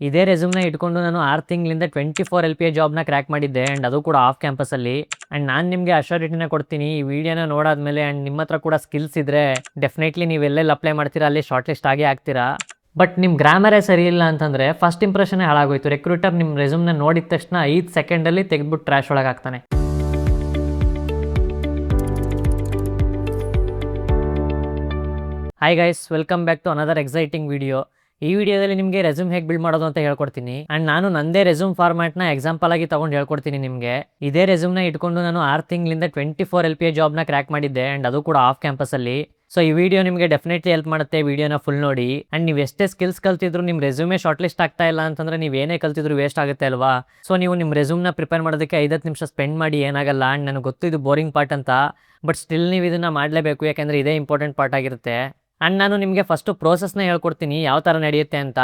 ಇದೇ ರೆಸ್ಯೂಮ್ನ ಇಟ್ಕೊಂಡು ನಾನು 6 ತಿಂಗಳಿಂದ 24 LPA ಜಾಬ್ನ ಕ್ರ್ಯಾಕ್ ಮಾಡಿದ್ದೆ ಆ್ಯಂಡ್ ಅದು ಕೂಡ ಆಫ್ ಕ್ಯಾಂಪಸಲ್ಲಿ. ಆ್ಯಂಡ್ ನಾನು ನಿಮಗೆ ಅಶ್ಯೂರಿಟಿನ ಕೊಡ್ತೀನಿ, ಈ ವಿಡಿಯೋನ ನೋಡಾದ್ಮೇಲೆ ಆ್ಯಂಡ್ ನಿಮ್ಮ ಹತ್ರ ಕೂಡ ಸ್ಕಿಲ್ಸ್ ಇದ್ದರೆ ಡೆಫಿನೆಟ್ಲಿ ನೀವು ಎಲ್ಲೆಲ್ಲಿ ಅಪ್ಲೈ ಮಾಡ್ತೀರಾ ಅಲ್ಲಿ ಶಾರ್ಟ್ ಲಿಸ್ಟ್ ಆಗೇ ಆಗ್ತೀರಾ. ಬಟ್ ನಿಮ್ಮ ಗ್ರಾಮರೇ ಸರಿ ಇಲ್ಲ ಅಂತಂದರೆ ಫಸ್ಟ್ ಇಂಪ್ರೆಷನ್ನೇ ಹಾಳಾಗೋಯ್ತು. ರೆಕ್ರೂಟರ್ ನಿಮ್ಮ ರೆಸ್ಯೂಮ್ನ ನೋಡಿದ ತಕ್ಷಣ 5 ಸೆಕೆಂಡಲ್ಲಿ ತೆಗೆದ್ಬಿಟ್ಟು ಟ್ರ್ಯಾಶ್ ಒಳಗೆ ಹಾಕ್ತಾನೆ. Hi guys, welcome back to another exciting video. ಈ ವಿಡಿಯೋದಲ್ಲಿ ನಿಮಗೆ ರೆಸ್ಯೂಮ್ ಹೇಗೆ ಬಿಲ್ಡ್ ಮಾಡೋದು ಅಂತ ಹೇಳ್ಕೊಡ್ತೀನಿ. ಆ್ಯಂಡ್ ನಾನು ನಂದೇ ರೆಸ್ಯೂಮ್ ಫಾರ್ಮ್ಯಾಟ್ನ ಎಕ್ಸಾಂಪಲ್ ಆಗಿ ತೊಗೊಂಡು ಹೇಳ್ಕೊಡ್ತೀನಿ ನಿಮಗೆ. ಇದೇ ರೆಸ್ಯೂಮ್ನ ಇಟ್ಕೊಂಡು ನಾನು 6 ತಿಂಗಳಿಂದ 24 LPA ಜಾಬ್ನ ಕ್ರ್ಯಾಕ್ ಮಾಡಿದ್ದೆ ಆ್ಯಂಡ್ ಅದು ಕೂಡ ಆಫ್ ಕ್ಯಾಂಪಸಲ್ಲಿ. ಸೊ ಈ ವಿಡಿಯೋ ನಿಮಗೆ ಡೆಫಿನೆಟ್ಲಿ ಹೆಲ್ಪ್ ಮಾಡುತ್ತೆ. ವಿಡಿಯೋನ ಫುಲ್ ನೋಡಿ. ಆ್ಯಂಡ್ ನೀವು ಎಷ್ಟೇ ಸ್ಕಿಲ್ಸ್ ಕಲ್ತಿದ್ರು ನಿಮ್ಮ ರೆಸ್ಯೂಮೇ ಶಾರ್ಟ್ ಲಿಸ್ಟ್ ಆಗ್ತಾ ಇಲ್ಲ ಅಂತಂದರೆ ನೀವು ಏನೇ ಕಲ್ತಿದ್ರು ವೇಸ್ಟ್ ಆಗುತ್ತೆ ಅಲ್ವಾ. ಸೊ ನೀವು ನಿಮ್ಮ ರೆಸ್ಯೂಮ್ನ ಪ್ರಿಪೇರ್ ಮಾಡೋದಕ್ಕೆ 5 ನಿಮಿಷ ಸ್ಪೆಂಡ್ ಮಾಡಿ ಏನಾಗಲ್ಲ. ಆ್ಯಂಡ್ ನನಗೆ ಗೊತ್ತು ಇದು ಬೋರಿಂಗ್ ಪಾರ್ಟ್ ಅಂತ, ಬಟ್ ಸ್ಟಿಲ್ ನೀವು ಇದನ್ನು ಮಾಡಲೇಬೇಕು, ಯಾಕೆಂದರೆ ಇದೇ ಇಂಪಾರ್ಟೆಂಟ್ ಪಾರ್ಟ್ ಆಗಿರುತ್ತೆ. ಆ್ಯಂಡ್ ನಾನು ನಿಮಗೆ ಫಸ್ಟು ಪ್ರೋಸೆಸ್ನ ಹೇಳ್ಕೊಡ್ತೀನಿ ಯಾವ ಥರ ನಡೆಯುತ್ತೆ ಅಂತ.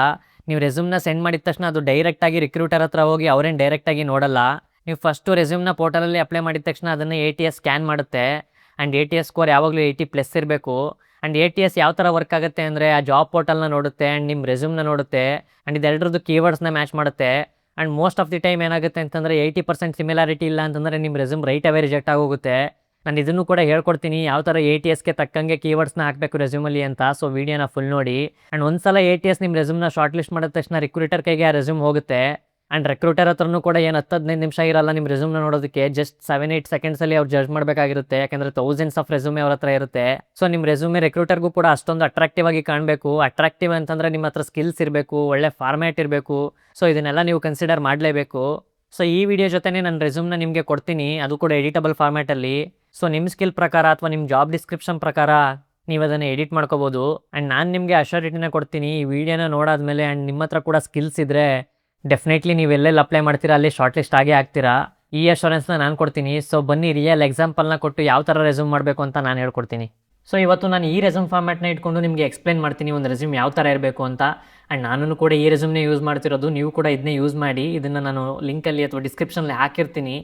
ನೀವು ರೆಸ್ಯೂಮ್ನ ಸೆಂಡ್ ಮಾಡಿದ ತಕ್ಷಣ ಅದು ಡೈರೆಕ್ಟಾಗಿ ರಿಕ್ರೂಟರ್ ಹತ್ರ ಹೋಗಿ ಅವರೇನು ಡೈರೆಕ್ಟಾಗಿ ನೋಡಲ್ಲ. ನೀವು ಫಸ್ಟು ರೆಸ್ಯೂಮ್ನ ಪೋರ್ಟಲಲ್ಲಿ ಅಪ್ಲೈ ಮಾಡಿದ ತಕ್ಷಣ ಅದನ್ನು ATS ಸ್ಕ್ಯಾನ್ ಮಾಡುತ್ತೆ. ಆ್ಯಂಡ್ ATS ಸ್ಕೋರ್ ಯಾವಾಗಲೂ 80+ ಇರಬೇಕು. ಆ್ಯಂಡ್ ATS ಯಾವ ಥರ ವರ್ಕ್ ಆಗುತ್ತೆ ಅಂದರೆ ಆ ಜಾಬ್ ಪೋರ್ಟಲ್ನ ನೋಡುತ್ತೆ ಆ್ಯಂಡ್ ನಿಮ್ಮ ರೆಸ್ಯೂಮ್ನ ನೋಡುತ್ತೆ ಆ್ಯಂಡ್ ಇದೆರಡರದ್ದು ಕೀವರ್ಡ್ಸ್ನ ಮ್ಯಾಚ್ ಮಾಡುತ್ತೆ. And most of the time ಏನಾಗುತ್ತೆ ಅಂತಂದರೆ 80% ಸಿಮಿಲಾರಿಟಿ ಇಲ್ಲ ಅಂತಂದರೆ ನಿಮ್ಮ ರೆಸ್ಯೂಮ್ ರೈಟ್ ಅವೇ ರಿಜೆಕ್ಟ್ ಆಗೋಗುತ್ತೆ. ನಾನು ಇದನ್ನು ಕೂಡ ಹೇಳ್ಕೊಡ್ತೀನಿ ಯಾವ ಥರ ATSಗೆ ತಕ್ಕಂಗೆ ಕೀವರ್ಡ್ಸ್ನ ಹಾಕಬೇಕು ರೆಸ್ಯೂಮಲ್ಲಿ ಅಂತ. ಸೊ ವಿಡಿಯೋನ ಫುಲ್ ನೋಡಿ. ಆ್ಯಂಡ್ ಒಂದ್ಸಲ ATS ನಿಮ್ಮ ರೆಸ್ಯೂಮ್ನ ಶಾರ್ಟ್ ಲಿಸ್ಟ್ ಮಾಡಿದ ತಕ್ಷಣ ರಿಕ್ರೂಟರ್ ಕೈಗೆ ಆ ರೆಸ್ಯೂಮ್ ಹೋಗುತ್ತೆ. ಆ್ಯಂಡ್ ರಿಕ್ರೂಟರ್ ಹತ್ರನೂ ಕೂಡ ಏನು 10-15 ನಿಮಿಷ ಇರಲ್ಲ ನಿಮ್ಮ ರೆಸ್ಯೂಮ್ನ ನೋಡೋದಕ್ಕೆ. ಜಸ್ಟ್ 7-8 ಸೆಕೆಂಡ್ಸಲ್ಲಿ ಅವ್ರು ಜಡ್ಜ್ ಮಾಡಬೇಕಾಗಿರುತ್ತೆ, ಯಾಕೆಂದರೆ ಥೌಸಂಡ್ಸ್ ಆಫ್ ರೆಸ್ಯೂಮೆ ಅವ್ರ ಹತ್ರ ಇರುತ್ತೆ. ಸೊ ನಿಮ್ಮ ರೆಸ್ಯೂಮೆ ರಿಕ್ರೂಟರ್ಗೂ ಕೂಡ ಅಷ್ಟೊಂದು ಅಟ್ರಾಕ್ಟಿವ್ ಆಗಿ ಕಾಣಬೇಕು. ಅಟ್ರಾಕ್ಟಿವ್ ಅಂತಂದರೆ ನಿಮ್ಮ ಹತ್ರ ಸ್ಕಿಲ್ಸ್ ಇರಬೇಕು, ಒಳ್ಳೆ ಫಾರ್ಮ್ಯಾಟ್ ಇರಬೇಕು. ಸೊ ಇದನ್ನೆಲ್ಲ ನೀವು ಕನ್ಸಿಡರ್ ಮಾಡಲೇಬೇಕು. ಸೊ ಈ ವಿಡಿಯೋ ಜೊತೆನೇ ನನ್ನ ರೆಸ್ಯೂಮ್ನ ನಿಮಗೆ ಕೊಡ್ತೀನಿ, ಅದು ಕೂಡ ಎಡಿಟಬಲ್ ಫಾರ್ಮ್ಯಾಟಲ್ಲಿ. ಸೊ ನಿಮ್ಮ ಸ್ಕಿಲ್ ಪ್ರಕಾರ ಅಥವಾ ನಿಮ್ಮ ಜಾಬ್ ಡಿಸ್ಕ್ರಿಪ್ಷನ್ ಪ್ರಕಾರ ನೀವು ಅದನ್ನು ಎಡಿಟ್ ಮಾಡ್ಕೋಬೋದು. ಆ್ಯಂಡ್ ನಾನು ನಿಮಗೆ ಅಶ್ಯೂರಿಟಿನ ಕೊಡ್ತೀನಿ, ಈ ವಿಡಿಯೋನ ನೋಡಾದ್ಮೇಲೆ ಆ್ಯಂಡ್ ನಿಮ್ಮ ಹತ್ರ ಕೂಡ ಸ್ಕಿಲ್ಸ್ ಇದ್ದರೆ ಡೆಫಿನೆಟ್ಲಿ ನೀವು ಎಲ್ಲೆಲ್ಲಿ ಅಪ್ಲೈ ಮಾಡ್ತೀರಾ ಅಲ್ಲಿ ಶಾರ್ಟ್ ಲಿಸ್ಟ್ ಆಗೇ ಆಗ್ತೀರಾ. ಈ ಅಶ್ಯೂರೆನ್ಸ್ನ ನಾನು ಕೊಡ್ತೀನಿ. ಸೊ ಬನ್ನಿ ರಿಯಲ್ ಎಕ್ಸಾಂಪಲ್ನ ಕೊಟ್ಟು ಯಾವ ಥರ ರೆಸ್ಯೂಮ್ ಮಾಡಬೇಕು ಅಂತ ನಾನು ಹೇಳ್ಕೊಡ್ತೀನಿ. ಸೊ ಇವತ್ತು ನಾನು ಈ ರೆಸ್ಯೂಮ್ ಫಾರ್ಮ್ಯಾಟ್ನ ಇಟ್ಕೊಂಡು ನಿಮಗೆ ಎಕ್ಸ್ಪ್ಲೇನ್ ಮಾಡ್ತೀನಿ ಒಂದು ರೆಸ್ಯೂಮ್ ಯಾವ ಥರ ಇರಬೇಕು ಅಂತ. ಆ್ಯಂಡ್ ನಾನು ಕೂಡ ಈ ರೆಸ್ಯೂಮ್ನೇ ಯೂಸ್ ಮಾಡ್ತಿರೋದು, ನೀವು ಕೂಡ ಇದನ್ನೇ ಯೂಸ್ ಮಾಡಿ. ಇದನ್ನು ನಾನು ಲಿಂಕಲ್ಲಿ ಅಥವಾ ಡಿಸ್ಕ್ರಿಪ್ಷನಲ್ಲಿ ಹಾಕಿರ್ತೀನಿ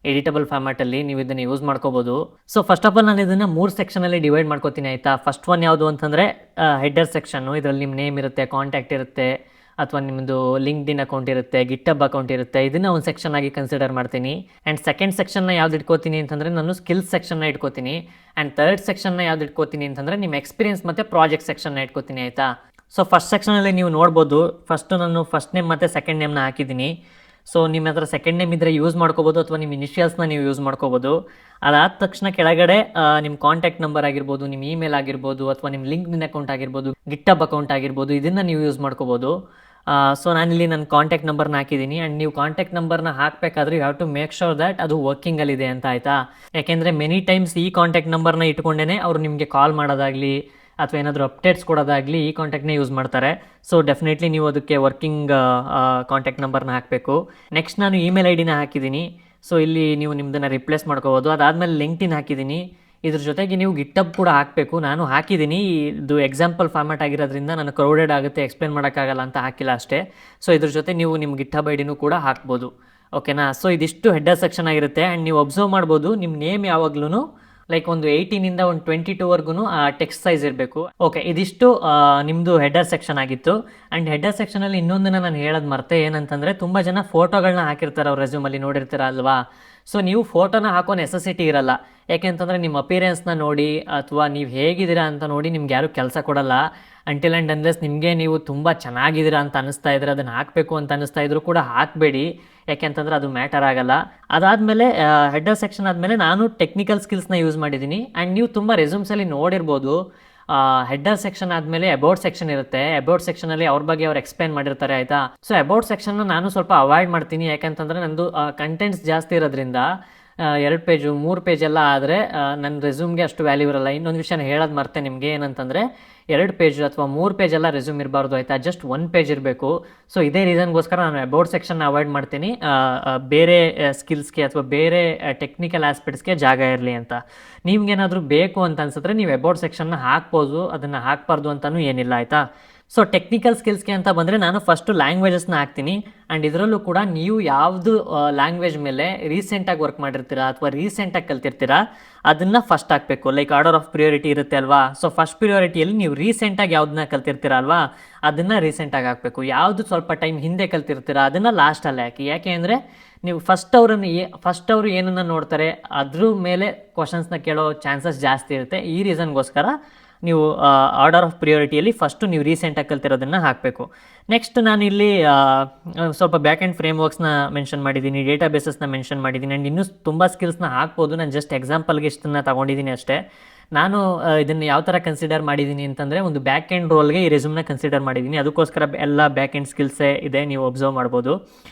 ಎಡಿಟಬಲ್ ಫಾರ್ಮ್ಯಾಟಲ್ಲಿ, ನೀವು ಇದನ್ನು ಯೂಸ್ ಮಾಡ್ಕೋಬೋದು. ಸೊ ಫಸ್ಟ್ ಆಫ್ ಆಲ್ ನಾನು ಇದನ್ನು 3 ಸೆಕ್ಷನಲ್ಲಿ ಡಿವೈಡ್ ಮಾಡ್ಕೋತೀನಿ ಆಯಿತಾ. ಫಸ್ಟ್ ಒನ್ ಯಾವುದು ಅಂತಂದರೆ ಹೆಡ್ಡರ್ ಸೆಕ್ಷನ್ನು. ಇದರಲ್ಲಿ ನಿಮ್ಮ ನೇಮ್ ಇರುತ್ತೆ, ಕಾಂಟ್ಯಾಕ್ಟ್ ಇರುತ್ತೆ, ಅಥವಾ ನಿಮ್ಮದು ಲಿಂಕ್ಡ್ಇನ್ ಅಕೌಂಟ್ ಇರುತ್ತೆ, ಗಿಟ್ಹಬ್ ಅಕೌಂಟ್ ಇರುತ್ತೆ. ಇದನ್ನು ಒಂದು ಸೆಕ್ಷನ್ ಆಗಿ ಕನ್ಸಿಡರ್ ಮಾಡ್ತೀನಿ. ಆ್ಯಂಡ್ ಸೆಕೆಂಡ್ ಸೆಕ್ಷನ್ನ ಯಾವ್ದು ಇಟ್ಕೋತೀನಿ ಅಂತಂದರೆ ನಾನು ಸ್ಕಿಲ್ಸ್ ಸೆಕ್ಷನ್ನ ಇಟ್ಕೋತೀನಿ. ಆ್ಯಂಡ್ ಥರ್ಡ್ ಸೆಕ್ಷನ್ನ ಯಾವ್ದು ಇಟ್ಕೋತೀನಿ ಅಂತಂದರೆ ನಿಮ್ಮ ಎಕ್ಸ್ಪೀರಿಯನ್ಸ್ ಮತ್ತು ಪ್ರಾಜೆಕ್ಟ್ ಸೆಕ್ಷನ್ನ ಇಟ್ಕೋತೀನಿ ಆಯಿತಾ. ಸೊ ಫಸ್ಟ್ ಸೆಕ್ಷನಲ್ಲಿ ನೀವು ನೋಡ್ಬೋದು, ನಾನು ಫಸ್ಟ್ ನೇಮ್ ಮತ್ತು ಸೆಕೆಂಡ್ ನೇಮ್ನ ಹಾಕಿದ್ದೀನಿ. ಸೊ ನಿಮ್ಮ ಹತ್ರ ಸೆಕೆಂಡ್ ನೇಮ್ ಇದ್ದರೆ ಯೂಸ್ ಮಾಡ್ಕೋಬೋದು, ಅಥವಾ ನಿಮ್ಮ ಇನಿಷಿಯಲ್ಸ್ನ ನೀವು ಯೂಸ್ ಮಾಡ್ಕೋಬೋದು. ಅದಾದ ತಕ್ಷಣ ಕೆಳಗಡೆ ನಿಮ್ಮ ಕಾಂಟ್ಯಾಕ್ಟ್ ನಂಬರ್ ಆಗಿರ್ಬೋದು, ನಿಮ್ಮ ಇಮೇಲ್ ಆಗಿರ್ಬೋದು, ಅಥವಾ ನಿಮ್ಮ ಲಿಂಕ್ಡ್ಇನ್ ಅಕೌಂಟ್ ಆಗಿರ್ಬೋದು, ಗಿಟ್ಹಬ್ ಅಕೌಂಟ್ ಆಗಿರ್ಬೋದು, ಇದನ್ನು ನೀವು ಯೂಸ್ ಮಾಡ್ಕೋಬೋದು. ಸೊ ನಾನಿಲ್ಲಿ ನನ್ನ ಕಾಂಟ್ಯಾಕ್ಟ್ ನಂಬರ್ನ ಹಾಕಿದ್ದೀನಿ. ಆ್ಯಂಡ್ ನೀವು ಕಾಂಟ್ಯಾಕ್ಟ್ ನಂಬರ್ನ ಹಾಕಬೇಕಾದ್ರೆ you have to make sure that ಅದು ವರ್ಕಿಂಗಲ್ಲಿದೆ ಅಂತ ಆಯಿತಾ. ಯಾಕೆಂದರೆ ಮೆನಿ ಟೈಮ್ಸ್ ಈ ಕಾಂಟ್ಯಾಕ್ಟ್ ನಂಬರ್ನ ಇಟ್ಕೊಂಡೇ ಅವರು ನಿಮಗೆ ಕಾಲ್ ಮಾಡೋದಾಗಲಿ ಅಥವಾ ಏನಾದರೂ ಅಪ್ಡೇಟ್ಸ್ ಕೊಡೋದಾಗಲಿ ಈ ಕಾಂಟ್ಯಾಕ್ಟ್ನೇ ಯೂಸ್ ಮಾಡ್ತಾರೆ. ಸೊ ಡೆಫಿನೆಟ್ಲಿ ನೀವು ಅದಕ್ಕೆ ವರ್ಕಿಂಗ್ ಕಾಂಟ್ಯಾಕ್ಟ್ ನಂಬರ್ನ ಹಾಕಬೇಕು. ನೆಕ್ಸ್ಟ್ ನಾನು ಇಮೇಲ್ ID ನ ಹಾಕಿದ್ದೀನಿ. ಸೊ ಇಲ್ಲಿ ನೀವು ನಿಮ್ಮದನ್ನು ರಿಪ್ಲೇಸ್ ಮಾಡ್ಕೋಬೋದು. ಅದಾದಮೇಲೆ ಲಿಂಕ್ಡ್ಇನ್ ಹಾಕಿದ್ದೀನಿ. ಇದ್ರ ಜೊತೆಗೆ ನೀವು ಗಿಟ್ಹಬ್ ಕೂಡ ಹಾಕಬೇಕು. ನಾನು ಹಾಕಿದ್ದೀನಿ, ಇದು ಎಕ್ಸಾಂಪಲ್ ಫಾರ್ಮ್ಯಾಟ್ ಆಗಿರೋದ್ರಿಂದ ನಾನು ಕ್ರೌಡೆಡ್ ಆಗುತ್ತೆ, ಎಕ್ಸ್ಪ್ಲೇನ್ ಮಾಡೋಕ್ಕಾಗಲ್ಲ ಅಂತ ಹಾಕಿಲ್ಲ ಅಷ್ಟೇ. ಸೊ ಇದ್ರ ಜೊತೆ ನೀವು ನಿಮ್ಮ ಗಿಟ್ಹಬ್ ID ಕೂಡ ಹಾಕ್ಬೋದು, ಓಕೆನಾ. ಸೊ ಇದಿಷ್ಟು ಹೆಡ್ಡರ್ ಸೆಕ್ಷನ್ ಆಗಿರುತ್ತೆ. ಆ್ಯಂಡ್ ನೀವು ಅಬ್ಸರ್ವ್ ಮಾಡ್ಬೋದು, ನಿಮ್ಮ ನೇಮ್ ಯಾವಾಗ್ಲೂ ಲೈಕ್ ಒಂದು 18ಇಂದ ಒಂದು 22ವರೆಗೂ ಟೆಕ್ಸ್ಟ್ ಸೈಜ್ ಇರಬೇಕು. ಓಕೆ, ಇದಿಷ್ಟು ನಿಮ್ಮದು ಹೆಡ್ಡರ್ ಸೆಕ್ಷನ್ ಆಗಿತ್ತು. ಆ್ಯಂಡ್ ಹೆಡ್ಡರ್ ಸೆಕ್ಷನಲ್ಲಿ ಇನ್ನೊಂದನ್ನು ನಾನು ಹೇಳೋದು ಮರ್ತೆ, ಏನಂತಂದರೆ ತುಂಬ ಜನ ಫೋಟೋಗಳನ್ನ ಹಾಕಿರ್ತಾರೆ ಅವ್ರ ರೆಸ್ಯೂಮಲ್ಲಿ, ನೋಡಿರ್ತೀರ ಅಲ್ವಾ. ಸೊ ನೀವು ಫೋಟೋನ ಹಾಕೋ ನೆಸೆಸಿಟಿ ಇರಲ್ಲ, ಯಾಕೆಂತಂದರೆ ನಿಮ್ಮ ಅಪಿಯರೆನ್ಸ್ನ ನೋಡಿ ಅಥವಾ ನೀವು ಹೇಗಿದ್ದೀರಾ ಅಂತ ನೋಡಿ ನಿಮ್ಗೆ ಯಾರೂ ಕೆಲಸ ಕೊಡಲ್ಲ. ಅಂಟಿಲ್ ಆ್ಯಂಡ್ ಅನ್ಲೆಸ್ ನಿಮಗೆ ನೀವು ತುಂಬ ಚೆನ್ನಾಗಿದ್ದೀರಾ ಅಂತ ಅನ್ನಿಸ್ತಾ ಇದ್ರೆ, ಅದನ್ನು ಹಾಕಬೇಕು ಅಂತ ಅನ್ನಿಸ್ತಾ ಇದ್ರೂ ಕೂಡ ಹಾಕಬೇಡಿ, ಯಾಕೆಂತಂದರೆ ಅದು ಮ್ಯಾಟರ್ ಆಗಲ್ಲ. ಅದಾದಮೇಲೆ ಹೆಡ್ಡರ್ ಸೆಕ್ಷನ್ ಆದಮೇಲೆ ನಾನು ಟೆಕ್ನಿಕಲ್ ಸ್ಕಿಲ್ಸ್ನ ಯೂಸ್ ಮಾಡಿದ್ದೀನಿ. ಆ್ಯಂಡ್ ನೀವು ತುಂಬ ರೆಸ್ಯೂಮ್ಸಲ್ಲಿ ನೋಡಿರ್ಬೋದು, ಹೆಡ್ಡರ್ ಸೆಕ್ಷನ್ ಆದಮೇಲೆ ಅಬೌಟ್ ಸೆಕ್ಷನ್ ಇರುತ್ತೆ. ಅಬೌಟ್ ಸೆಕ್ಷನಲ್ಲಿ ಅವ್ರ ಬಗ್ಗೆ ಅವ್ರು ಎಕ್ಸ್ಪ್ಲೇನ್ ಮಾಡಿರ್ತಾರೆ ಆಯಿತಾ. ಸೊ ಅಬೌಟ್ ಸೆಕ್ಷನ್ನ ನಾನು ಸ್ವಲ್ಪ ಅವಾಯ್ಡ್ ಮಾಡ್ತೀನಿ, ಯಾಕೆಂತಂದರೆ ನಂದು ಕಂಟೆಂಟ್ಸ್ ಜಾಸ್ತಿ ಇರೋದ್ರಿಂದ 2 ಪೇಜು 3 ಪೇಜ್ ಎಲ್ಲ ಆದರೆ ನನ್ನ ರೆಸ್ಯೂಮ್ಗೆ ಅಷ್ಟು ವ್ಯಾಲ್ಯೂ ಇರಲ್ಲ. ಇನ್ನೊಂದು ವಿಷಯ ಹೇಳೋದು ಮರ್ತೆ ನಿಮಗೆ, ಏನಂತಂದರೆ 2 ಪೇಜ್ ಅಥವಾ 3 ಪೇಜ್ ಎಲ್ಲ ರೆಸ್ಯೂಮ್ ಇರಬಾರ್ದು ಆಯಿತಾ, ಜಸ್ಟ್ 1 ಪೇಜ್ ಇರಬೇಕು. ಸೊ ಇದೇ ರೀಸನ್ಗೋಸ್ಕರ ನಾನು ಅಬೌಟ್ ಸೆಕ್ಷನ್ನ ಅವಾಯ್ಡ್ ಮಾಡ್ತೀನಿ. ಬೇರೆ ಸ್ಕಿಲ್ಸ್ಗೆ ಅಥವಾ ಬೇರೆ ಟೆಕ್ನಿಕಲ್ ಆಸ್ಪೆಕ್ಟ್ಸ್ಗೆ ಜಾಗ ಇರಲಿ ಅಂತ. ನಿಮ್ಗೇನಾದರೂ ಬೇಕು ಅಂತ ಅನ್ಸಿದ್ರೆ ನೀವು ಅಬೌಟ್ ಸೆಕ್ಷನ್ನ ಹಾಕ್ಬೋದು, ಅದನ್ನು ಹಾಕಬಾರ್ದು ಅಂತಲೂ ಏನಿಲ್ಲ ಆಯಿತಾ. ಸೊ ಟೆಕ್ನಿಕಲ್ ಸ್ಕಿಲ್ಸ್ಗೆ ಅಂತ ಬಂದರೆ ನಾನು ಫಸ್ಟು ಲ್ಯಾಂಗ್ವೇಜಸ್ನ ಹಾಕ್ತೀನಿ. ಆ್ಯಂಡ್ ಇದರಲ್ಲೂ ಕೂಡ ನೀವು ಯಾವುದು ಲ್ಯಾಂಗ್ವೇಜ್ ಮೇಲೆ ರೀಸೆಂಟಾಗಿ ವರ್ಕ್ ಮಾಡಿರ್ತೀರಾ ಅಥವಾ ರೀಸೆಂಟಾಗಿ ಕಲ್ತಿರ್ತೀರಾ ಅದನ್ನು ಫಸ್ಟ್ ಹಾಕಬೇಕು. ಲೈಕ್ ಆರ್ಡರ್ ಆಫ್ ಪ್ರಿಯಾರಿಟಿ ಇರುತ್ತೆ ಅಲ್ವಾ. ಸೊ ಫಸ್ಟ್ ಪ್ರಿಯಾರಿಟಿಯಲ್ಲಿ ನೀವು ರೀಸೆಂಟಾಗಿ ಯಾವುದನ್ನ ಕಲ್ತಿರ್ತೀರ ಅಲ್ವಾ ಅದನ್ನು ರೀಸೆಂಟಾಗಿ ಹಾಕಬೇಕು. ಯಾವುದು ಸ್ವಲ್ಪ ಟೈಮ್ ಹಿಂದೆ ಕಲ್ತಿರ್ತೀರಾ ಅದನ್ನು ಲಾಸ್ಟಲ್ಲಿ ಹಾಕಿ. ಯಾಕೆ ಅಂದರೆ ನೀವು ಫಸ್ಟ್ ಅವರು ಏನನ್ನು ನೋಡ್ತಾರೆ ಅದ್ರ ಮೇಲೆ ಕ್ವಶನ್ಸ್ನ ಕೇಳೋ ಚಾನ್ಸಸ್ ಜಾಸ್ತಿ ಇರುತ್ತೆ. ಈ ರೀಸನ್ಗೋಸ್ಕರ ನೀವು ಆರ್ಡರ್ ಆಫ್ ಪ್ರಿಯಾರಿಟಿಯಲ್ಲಿ ಫಸ್ಟು ನೀವು ರೀಸೆಂಟಾಗಿ ಕಲ್ತಿರೋದನ್ನು ಹಾಕಬೇಕು. ನೆಕ್ಸ್ಟ್ ನಾನಿಲ್ಲಿ ಸ್ವಲ್ಪ ಬ್ಯಾಕ್ ಆ್ಯಂಡ್ ಫ್ರೇಮ್ ವರ್ಕ್ಸ್ನ ಮೆನ್ಷನ್ ಮಾಡಿದ್ದೀನಿ, ಡೇಟಾಬೇಸಸ್ನ ಮೆನ್ಷನ್ ಮಾಡಿದ್ದೀನಿ. ಆ್ಯಂಡ್ ಇನ್ನೂ ತುಂಬ ಸ್ಕಿಲ್ಸ್ನ ಹಾಕ್ಬೋದು. ನಾನು ಜಸ್ಟ್ ಎಕ್ಸಾಂಪಲ್ಗೆ ಇಷ್ಟನ್ನು ತೊಗೊಂಡಿದ್ದೀನಿ ಅಷ್ಟೇ. ನಾನು ಇದನ್ನು ಯಾವ ಥರ ಕನ್ಸಿಡರ್ ಮಾಡಿದ್ದೀನಿ ಅಂತಂದರೆ ಒಂದು ಬ್ಯಾಕ್ ಆ್ಯಂಡ್ ರೋಲ್ಗೆ ಈ ರೆಸ್ಯೂಮ್ನ ಕನ್ಸಿಡರ್ ಮಾಡಿದ್ದೀನಿ. ಅದಕ್ಕೋಸ್ಕರ ಎಲ್ಲ ಬ್ಯಾಕ್ ಆ್ಯಂಡ್ ಸ್ಕಿಲ್ಸೇ ಇದೆ, ನೀವು ಒಬ್ಸರ್ವ್ ಮಾಡ್ಬೋದು.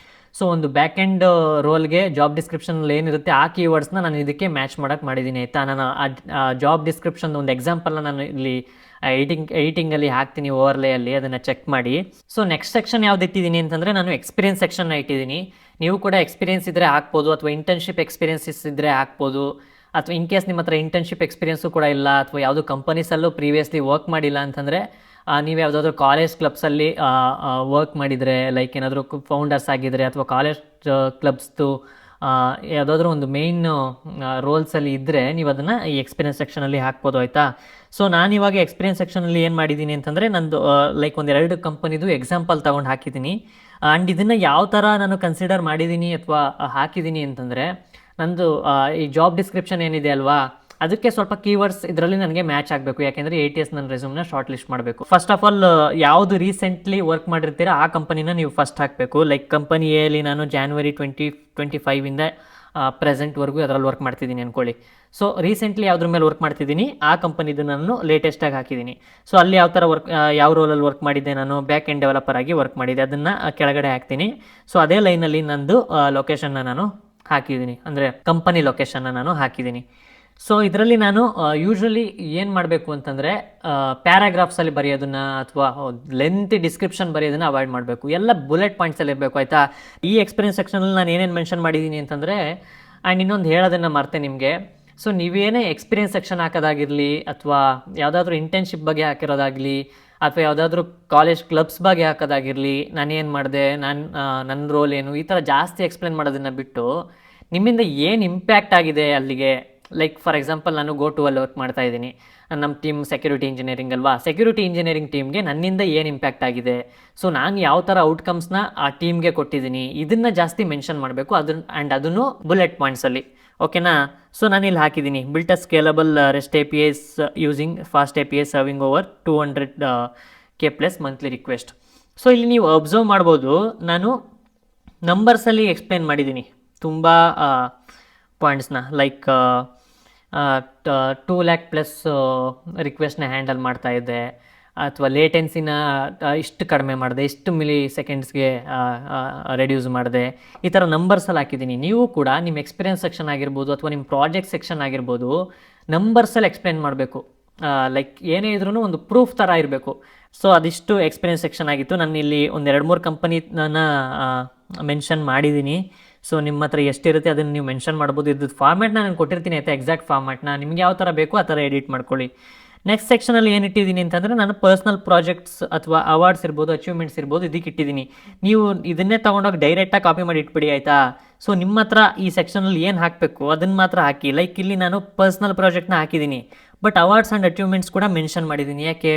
ಸೊ ಒಂದು ಬ್ಯಾಕ್ ಆ್ಯಂಡ್ ರೋಲ್ಗೆ ಜಾಬ್ ಡಿಸ್ಕ್ರಿಪ್ಷನಲ್ಲಿ ಏನಿರುತ್ತೆ ಆ ಕೀವರ್ಡ್ಸ್ನ ನಾನು ಇದಕ್ಕೆ ಮ್ಯಾಚ್ ಮಾಡೋಕ್ಕೆ ಮಾಡಿದ್ದೀನಿ ಆಯಿತಾ. ನಾನು ಆ ಜಾಬ್ ಡಿಸ್ಕ್ರಿಪ್ಷನ್ ಒಂದು ಎಕ್ಸಾಂಪಲ್ನ ನಾನು ಇಲ್ಲಿ ಎಡಿಟಿಂಗಲ್ಲಿ ಹಾಕ್ತೀನಿ ಓವರ್ಲೇಯಲ್ಲಿ, ಅದನ್ನು ಚೆಕ್ ಮಾಡಿ. ಸೊ ನೆಕ್ಸ್ಟ್ ಸೆಕ್ಷನ್ ಯಾವ್ದು ಇಟ್ಟಿದ್ದೀನಿ ಅಂತಂದರೆ ನಾನು ಎಕ್ಸ್ಪೀರಿಯನ್ಸ್ ಸೆಕ್ಷನ್ನ ಇಟ್ಟಿದ್ದೀನಿ. ನೀವು ಕೂಡ ಎಕ್ಸ್ಪೀರಿಯನ್ಸ್ ಇದ್ದರೆ ಹಾಕ್ಬೋದು, ಅಥವಾ ಇಂಟರ್ನ್ಶಿಪ್ ಎಕ್ಸ್ಪೀರಿಯನ್ಸಸ್ ಇದ್ದರೆ ಹಾಕ್ಬೋದು, ಅಥವಾ ಇನ್ ಕೇಸ್ ನಿಮ್ಮ ಹತ್ರ ಇಂಟರ್ನ್ಶಿಪ್ ಎಕ್ಸ್ಪೀರಿಯನ್ಸು ಕೂಡ ಇಲ್ಲ ಅಥವಾ ಯಾವುದೋ ಕಂಪನೀಸಲ್ಲೂ ಪ್ರೀವಿಯಸ್ಲಿ ವರ್ಕ್ ಮಾಡಿಲ್ಲ ಅಂತಂದರೆ ನೀವು ಯಾವುದಾದ್ರೂ ಕಾಲೇಜ್ ಕ್ಲಬ್ಸಲ್ಲಿ ವರ್ಕ್ ಮಾಡಿದರೆ, ಲೈಕ್ ಏನಾದರೂ ಫೌಂಡರ್ಸ್ ಆಗಿದ್ದರೆ ಅಥವಾ ಕಾಲೇಜ್ ಕ್ಲಬ್ಸ್ದು ಯಾವುದಾದ್ರೂ ಒಂದು ಮೇಯ್ನ್ ರೋಲ್ಸಲ್ಲಿ ಇದ್ದರೆ ನೀವು ಅದನ್ನು ಈ ಎಕ್ಸ್ಪೀರಿಯನ್ಸ್ ಸೆಕ್ಷನಲ್ಲಿ ಹಾಕ್ಬೋದು ಆಯಿತಾ. ಸೊ ನಾನಿವಾಗ ಎಕ್ಸ್ಪೀರಿಯನ್ಸ್ ಸೆಕ್ಷನಲ್ಲಿ ಏನು ಮಾಡಿದ್ದೀನಿ ಅಂತಂದರೆ ನಂದು ಲೈಕ್ ಒಂದೆರಡು ಕಂಪನಿದು ಎಕ್ಸಾಂಪಲ್ ತೊಗೊಂಡು ಹಾಕಿದ್ದೀನಿ. ಆ್ಯಂಡ್ ಇದನ್ನು ಯಾವ ಥರ ನಾನು ಕನ್ಸಿಡರ್ ಮಾಡಿದ್ದೀನಿ ಅಥವಾ ಹಾಕಿದ್ದೀನಿ ಅಂತಂದರೆ ನಂದು ಈ ಜಾಬ್ ಡಿಸ್ಕ್ರಿಪ್ಷನ್ ಏನಿದೆ ಅಲ್ವಾ ಅದಕ್ಕೆ ಸ್ವಲ್ಪ ಕೀವರ್ಡ್ಸ್ ಇದರಲ್ಲಿ ನನಗೆ ಮ್ಯಾಚ್ ಆಗಬೇಕು. ಯಾಕೆಂದರೆ ATS ನನ್ನ ರೆಸ್ಯೂಮ್ನ ಶಾರ್ಟ್ ಲಿಸ್ಟ್ ಮಾಡಬೇಕು. ಫಸ್ಟ್ ಆಫ್ ಆಲ್ ಯಾವುದು ರೀಸೆಂಟ್ಲಿ ವರ್ಕ್ ಮಾಡಿರ್ತೀರ ಆ ಕಂಪನಿನ ನೀವು ಫಸ್ಟ್ ಹಾಕಬೇಕು. ಲೈಕ್ ಕಂಪನಿ ಎಲ್ಲಿ ನಾನು January 2025ಇಂದ ಪ್ರೆಸೆಂಟ್ವರೆಗೂ ಅದರಲ್ಲಿ ವರ್ಕ್ ಮಾಡ್ತಿದ್ದೀನಿ ಅಂದ್ಕೊಳ್ಳಿ. ಸೊ ರೀಸೆಂಟ್ಲಿ ಯಾವುದ್ರ ಮೇಲೆ ವರ್ಕ್ ಮಾಡ್ತಿದ್ದೀನಿ ಆ ಕಂಪನಿದು ನಾನು ಲೇಟೆಸ್ಟಾಗಿ ಹಾಕಿದ್ದೀನಿ. ಸೊ ಅಲ್ಲಿ ಯಾವ ಥರ ಯಾವ ರೋಲಲ್ಲಿ ವರ್ಕ್ ಮಾಡಿದ್ದೆ, ನಾನು ಬ್ಯಾಕ್ ಎಂಡ್ ಡೆವಲಪರ್ ಆಗಿ ವರ್ಕ್ ಮಾಡಿದ್ದೆ, ಅದನ್ನು ಕೆಳಗಡೆ ಹಾಕ್ತೀನಿ. ಸೊ ಅದೇ ಲೈನಲ್ಲಿ ನಂದು ಲೊಕೇಶನ್ನ ನಾನು ಹಾಕಿದ್ದೀನಿ, ಅಂದರೆ ಕಂಪನಿ ಲೊಕೇಶನ್ನ ನಾನು ಹಾಕಿದ್ದೀನಿ. ಸೊ ಇದರಲ್ಲಿ ನಾನು ಯೂಶ್ವಲಿ ಏನು ಮಾಡಬೇಕು ಅಂತಂದರೆ ಪ್ಯಾರಾಗ್ರಾಫ್ಸಲ್ಲಿ ಬರೆಯೋದನ್ನು ಅಥವಾ ಲೆಂತಿ ಡಿಸ್ಕ್ರಿಪ್ಷನ್ ಬರೆಯೋದನ್ನು ಅವಾಯ್ಡ್ ಮಾಡಬೇಕು. ಎಲ್ಲ ಬುಲೆಟ್ ಪಾಯಿಂಟ್ಸಲ್ಲಿ ಇರಬೇಕು ಆಯಿತಾ. ಈ ಎಕ್ಸ್ಪೀರಿಯನ್ಸ್ ಸೆಕ್ಷನಲ್ಲಿ ನಾನು ಏನೇನು ಮೆನ್ಷನ್ ಮಾಡಿದ್ದೀನಿ ಅಂತಂದರೆ, ಆ್ಯಂಡ್ ಇನ್ನೊಂದು ಹೇಳೋದನ್ನು ಮರ್ತೆ ನಿಮಗೆ. ಸೊ ನೀವೇನೇ ಎಕ್ಸ್ಪೀರಿಯನ್ಸ್ ಸೆಕ್ಷನ್ ಹಾಕೋದಾಗಿರಲಿ ಅಥವಾ ಯಾವುದಾದ್ರೂ ಇಂಟರ್ನ್ಶಿಪ್ ಬಗ್ಗೆ ಹಾಕಿರೋದಾಗಲಿ ಅಥವಾ ಯಾವುದಾದ್ರೂ ಕಾಲೇಜ್ ಕ್ಲಬ್ಸ್ ಬಗ್ಗೆ ಹಾಕೋದಾಗಿರಲಿ, ನಾನೇನು ಮಾಡಿದೆ, ನನ್ನ ರೋಲ್ ಏನು, ಈ ಥರ ಜಾಸ್ತಿ ಎಕ್ಸ್ಪ್ಲೇನ್ ಮಾಡೋದನ್ನು ಬಿಟ್ಟು ನಿಮ್ಮಿಂದ ಏನು ಇಂಪ್ಯಾಕ್ಟ್ ಆಗಿದೆ ಅಲ್ಲಿಗೆ. ಲೈಕ್ ಫಾರ್ ಎಕ್ಸಾಂಪಲ್ ನಾನು GoTo ಅಲ್ಲಿ ವರ್ಕ್ ಮಾಡ್ತಾ ಇದ್ದೀನಿ. ನಮ್ಮ ಟೀಮ್ ಸೆಕ್ಯೂರಿಟಿ ಇಂಜಿನಿಯರಿಂಗ್ ಅಲ್ವಾ. ಸೆಕ್ಯೂರಿಟಿ ಇಂಜಿನಿಯರಿಂಗ್ ಟೀಮ್ಗೆ ನನ್ನಿಂದ ಏನು ಇಂಪ್ಯಾಕ್ಟ್ ಆಗಿದೆ, ಸೊ ನಾನು ಯಾವ ಥರ ಔಟ್ಕಮ್ಸ್ನ ಆ ಟೀಮ್ಗೆ ಕೊಟ್ಟಿದ್ದೀನಿ, ಇದನ್ನು ಜಾಸ್ತಿ ಮೆನ್ಷನ್ ಮಾಡಬೇಕು. ಅದನ್ನು ಬುಲೆಟ್ ಪಾಯಿಂಟ್ಸಲ್ಲಿ, ಓಕೆನಾ. ಸೊ ನಾನು ಇಲ್ಲಿ ಹಾಕಿದ್ದೀನಿ built a scalable REST APIs using fast API serving over 200K+ monthly request. So ಇಲ್ಲಿ ನೀವು ಅಬ್ಸರ್ವ್ ಮಾಡ್ಬೋದು, ನಾನು ನಂಬರ್ಸಲ್ಲಿ ಎಕ್ಸ್ಪ್ಲೇನ್ ಮಾಡಿದ್ದೀನಿ ತುಂಬ ಪಾಯಿಂಟ್ಸ್ನ. ಲೈಕ್ 2 lakh+ ರಿಕ್ವೆಸ್ಟ್ನ ಹ್ಯಾಂಡಲ್ ಮಾಡ್ತಾ ಇದ್ದೆ, ಅಥವಾ ಲೇಟೆನ್ಸಿನ ಇಷ್ಟು ಕಡಿಮೆ ಮಾಡಿದೆ, ಇಷ್ಟು ಮಿಲಿ ಸೆಕೆಂಡ್ಸ್ಗೆ ರೆಡ್ಯೂಸ್ ಮಾಡಿದೆ, ಈ ಥರ ನಂಬರ್ಸಲ್ಲಿ ಹಾಕಿದ್ದೀನಿ. ನೀವು ಕೂಡ ನಿಮ್ಮ ಎಕ್ಸ್ಪೀರಿಯನ್ಸ್ ಸೆಕ್ಷನ್ ಆಗಿರ್ಬೋದು ಅಥವಾ ನಿಮ್ಮ ಪ್ರಾಜೆಕ್ಟ್ ಸೆಕ್ಷನ್ ಆಗಿರ್ಬೋದು ನಂಬರ್ಸಲ್ಲಿ ಎಕ್ಸ್ಪ್ಲೇನ್ ಮಾಡಬೇಕು. ಲೈಕ್ ಏನೇ ಇದ್ರೂ ಒಂದು ಪ್ರೂಫ್ ಥರ ಇರಬೇಕು. ಸೊ ಅದಿಷ್ಟು ಎಕ್ಸ್ಪೀರಿಯನ್ಸ್ ಸೆಕ್ಷನ್ ಆಗಿತ್ತು. ನಾನು ಇಲ್ಲಿ ಒಂದು 2-3 ಕಂಪನಿನ ಮೆನ್ಷನ್ ಮಾಡಿದ್ದೀನಿ. ಸೊ ನಿಮ್ಮ ಹತ್ರ ಎಷ್ಟಿರುತ್ತೆ ಅದನ್ನು ನೀವು ಮೆನ್ಷನ್ ಮಾಡ್ಬೋದು. ಇದ್ದು ಫಾರ್ಮ್ಯಾಟ್ನ ನಾನು ಕೊಟ್ಟಿರ್ತೀನಿ ಆಯಿತಾ, ಎಕ್ಸಾಕ್ಟ್ ಫಾರ್ಮ್ಯಾಟ್ನ. ನಿಮ್ಗೆ ಯಾವ ಥರ ಬೇಕೋ ಆ ಥರ ಎಡಿಟ್ ಮಾಡ್ಕೊಳ್ಳಿ. ನೆಕ್ಸ್ಟ್ ಸೆಕ್ಷನಲ್ಲಿ ಏನಿಟ್ಟಿದ್ದೀನಿ ಅಂತಂದರೆ ನಾನು ಪರ್ಸ್ನಲ್ ಪ್ರಾಜೆಕ್ಟ್ಸ್ ಅಥವಾ ಅವಾರ್ಡ್ಸ್ ಇರ್ಬೋದು, ಅಚೀವ್ಮೆಂಟ್ಸ್ ಇರ್ಬೋದು, ಇದಕ್ಕೆ ಇಟ್ಟಿದ್ದೀನಿ. ನೀವು ಇದನ್ನೇ ತೊಗೊಂಡೋಗಿ ಡೈರೆಕ್ಟಾಗಿ ಕಾಪಿ ಮಾಡಿ ಇಟ್ಬಿಡಿ ಆಯಿತಾ. ಸೊ ನಿಮ್ಮ ಹತ್ರ ಈ ಸೆಕ್ಷನಲ್ಲಿ ಏನು ಹಾಕಬೇಕು ಅದನ್ನು ಮಾತ್ರ ಹಾಕಿ. ಲೈಕ್ ಇಲ್ಲಿ ನಾನು ಪರ್ಸ್ನಲ್ ಪ್ರಾಜೆಕ್ಟ್ನ ಹಾಕಿದ್ದೀನಿ, ಬಟ್ ಅವಾರ್ಡ್ಸ್ ಆ್ಯಂಡ್ ಅಚೀವ್ಮೆಂಟ್ಸ್ ಕೂಡ ಮೆನ್ಷನ್ ಮಾಡಿದ್ದೀನಿ. ಯಾಕೆ,